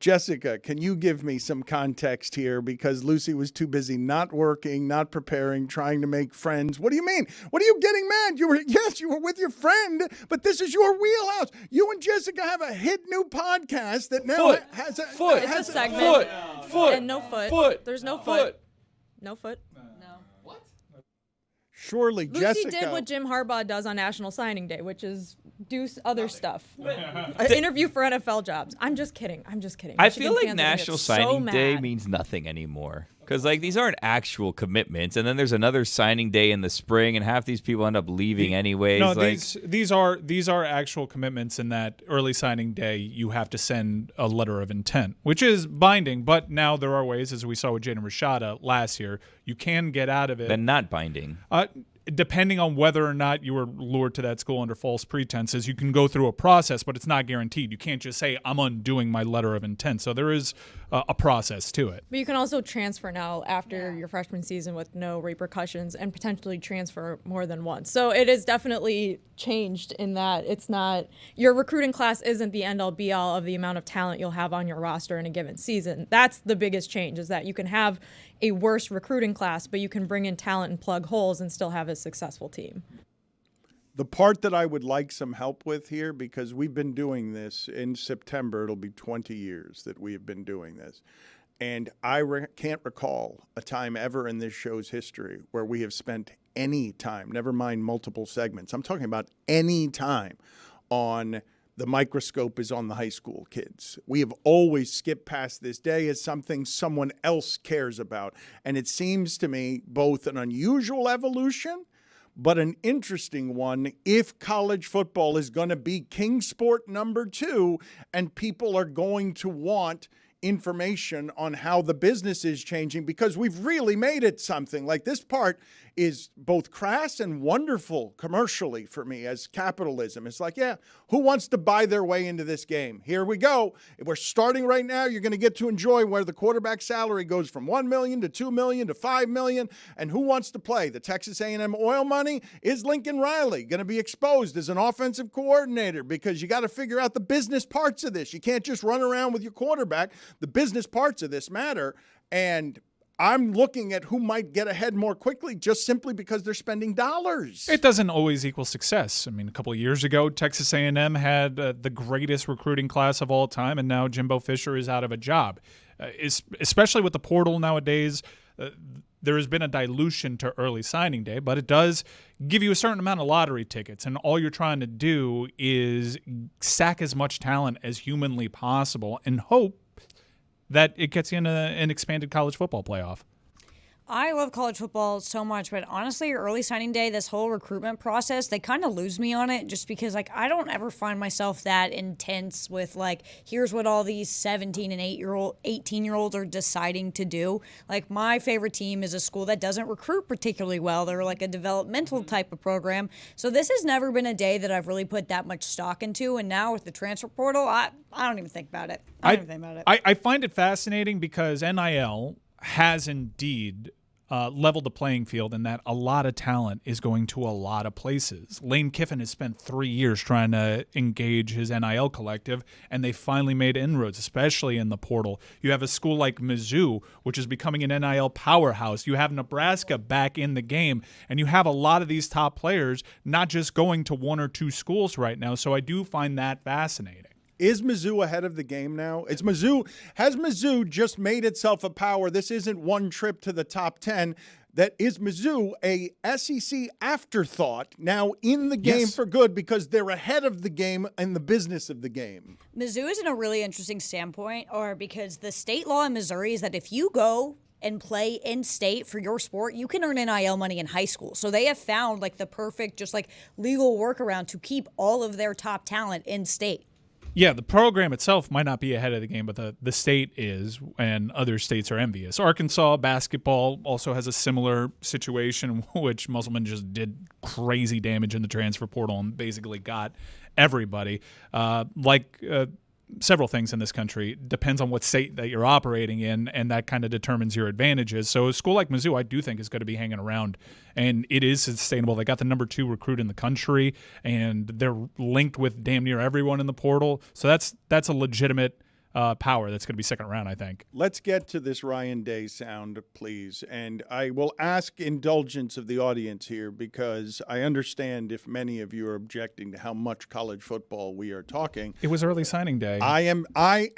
Jessica, can you give me some context here? Because Lucy was too busy not working, not preparing, trying to make friends. What do you mean? What are you getting mad? You were with your friend, but this is your wheelhouse. You and Jessica have a hit new podcast that now has a foot. It's a segment. Foot. And no foot. There's no foot. No foot. No. What? Surely, Lucy Jessica did what Jim Harbaugh does on National Signing Day, which is do other stuff. Interview for NFL jobs. I'm just kidding. I feel like National Signing Day means nothing anymore. Because, these aren't actual commitments. And then there's another signing day in the spring, and half these people end up leaving anyways. No, these are actual commitments in that early signing day you have to send a letter of intent, which is binding. But now there are ways, as we saw with Jaden Rashada last year, you can get out of it. Then not binding. Depending on whether or not you were lured to that school under false pretenses, you can go through a process, but it's not guaranteed. You can't just say, I'm undoing my letter of intent. So there is a process to it. But you can also transfer now after your freshman season with no repercussions and potentially transfer more than once. So it is definitely changed in that it's not – your recruiting class isn't the end-all be-all of the amount of talent you'll have on your roster in a given season. That's the biggest change, is that you can have a worse recruiting class, but you can bring in talent and plug holes and still have a successful team. The part that I would like some help with here, because we've been doing this in September, it'll be 20 years that we have been doing this. And I can't recall a time ever in this show's history where we have spent any time, never mind multiple segments, I'm talking about any time on the microscope is on the high school kids. We have always skipped past this day as something someone else cares about. And it seems to me both an unusual evolution, but an interesting one if college football is going to be king sport number 2 and people are going to want information on how the business is changing, because we've really made it something. Like, this part is both crass and wonderful commercially for me as capitalism. It's like, yeah, who wants to buy their way into this game? Here we go. If we're starting right now, you're going to get to enjoy where the quarterback salary goes from $1 million to $2 million to $5 million. And who wants to play? The Texas A&M oil money? Is Lincoln Riley going to be exposed as an offensive coordinator? Because you got to figure out the business parts of this. You can't just run around with your quarterback. The business parts of this matter. And I'm looking at who might get ahead more quickly just simply because they're spending dollars. It doesn't always equal success. I mean, a couple of years ago, Texas A&M had the greatest recruiting class of all time, and now Jimbo Fisher is out of a job. Especially with the portal nowadays, there has been a dilution to early signing day, but it does give you a certain amount of lottery tickets, and all you're trying to do is sack as much talent as humanly possible and hope that it gets you in an expanded college football playoff. I love college football so much, but honestly, early signing day, this whole recruitment process, they kind of lose me on it just because, I don't ever find myself that intense with, here's what all these 17 and 18-year-olds are deciding to do. My favorite team is a school that doesn't recruit particularly well. They're a developmental type of program. So this has never been a day that I've really put that much stock into, and now with the transfer portal, I don't even think about it. I find it fascinating because NIL has indeed leveled the playing field in that a lot of talent is going to a lot of places. Lane Kiffin has spent 3 years trying to engage his NIL collective, and they finally made inroads, especially in the portal. You have a school like Mizzou, which is becoming an NIL powerhouse. You have Nebraska back in the game, and you have a lot of these top players not just going to one or two schools right now, so I do find that fascinating. Is Mizzou ahead of the game now? Has Mizzou just made itself a power? This isn't one trip to the top 10. That is Mizzou a SEC afterthought now in the game for good because they're ahead of the game in the business of the game? Mizzou is in a really interesting standpoint, because the state law in Missouri is that if you go and play in state for your sport, you can earn NIL money in high school. So they have found the perfect legal workaround to keep all of their top talent in state. Yeah, the program itself might not be ahead of the game, but the state is, and other states are envious. Arkansas basketball also has a similar situation, which Musselman just did crazy damage in the transfer portal and basically got everybody. Several things in this country depends on what state that you're operating in, and that kind of determines your advantages. So a school like Mizzou, I do think, is going to be hanging around, and it is sustainable. They got the number 2 recruit in the country, and they're linked with damn near everyone in the portal. So that's a legitimate power that's going to be second round, I think. Let's get to this Ryan Day sound, please. And I will ask indulgence of the audience here because I understand if many of you are objecting to how much college football we are talking. It was early signing day. I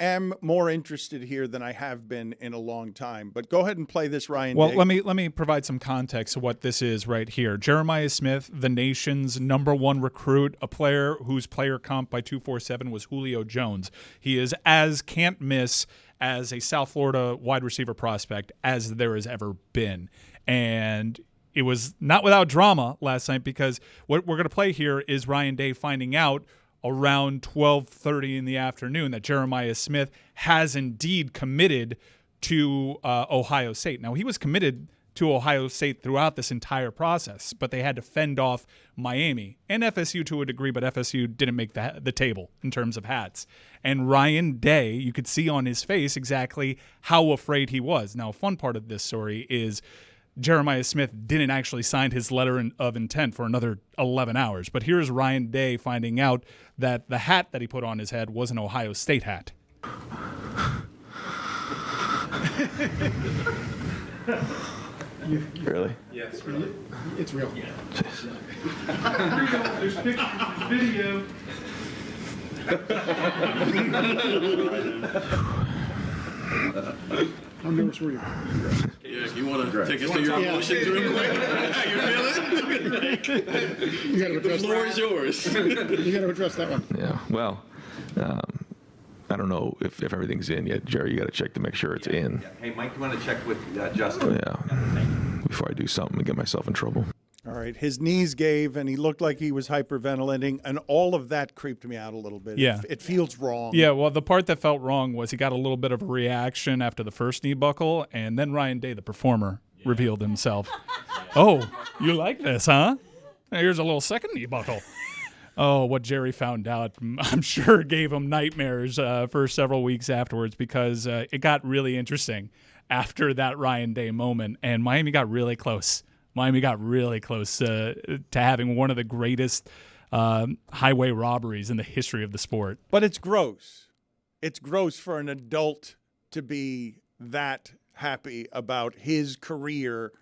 am more interested here than I have been in a long time. But go ahead and play this Ryan Day. Well, let me provide some context of what this is right here. Jeremiah Smith, the nation's #1 recruit, a player whose player comp by 247 was Julio Jones. He is as can't miss as a South Florida wide receiver prospect as there has ever been. And it was not without drama last night because what we're going to play here is Ryan Day finding out around 12:30 in the afternoon that Jeremiah Smith has indeed committed to Ohio State. Now, he was committed to Ohio State throughout this entire process, but they had to fend off Miami and FSU to a degree, but FSU didn't make the table in terms of hats. And Ryan Day, you could see on his face exactly how afraid he was. Now, a fun part of this story is Jeremiah Smith didn't actually sign his letter of intent for another 11 hours. But here's Ryan Day finding out that the hat that he put on his head was an Ohio State hat. Really? Yes, really. It's real. Yeah. There's pictures, there's video. How nervous were you? Yeah, you want to take us through your emotions real quick? How you feeling? You got to address The floor is yours. You got to address that one. Yeah, well, I don't know if everything's in yet. Jerry, you got to check to make sure it's in. Yeah. Hey, Mike, you want to check with Justin? Yeah, before I do something and get myself in trouble. All right. His knees gave, and he looked like he was hyperventilating, and all of that creeped me out a little bit. Yeah. It feels wrong. Yeah, well, the part that felt wrong was he got a little bit of a reaction after the first knee buckle, and then Ryan Day, the performer, revealed himself. Oh, you like this, huh? Here's a little second knee buckle. Oh, what Jerry found out, I'm sure gave him nightmares for several weeks afterwards because it got really interesting after that Ryan Day moment, and Miami got really close. Miami got really close to having one of the greatest highway robberies in the history of the sport. But it's gross. It's gross for an adult to be that happy about his career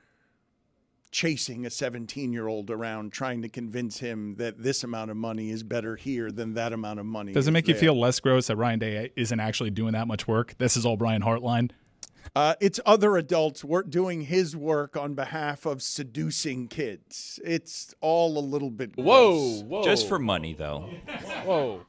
chasing a 17-year-old around trying to convince him that this amount of money is better here than that amount of money. Does it make you there. feel less gross that Ryan Day isn't actually doing that much work? This is all Brian Hartline. It's other adults doing his work on behalf of seducing kids. It's all a little bit gross. Just for money, though. Whoa.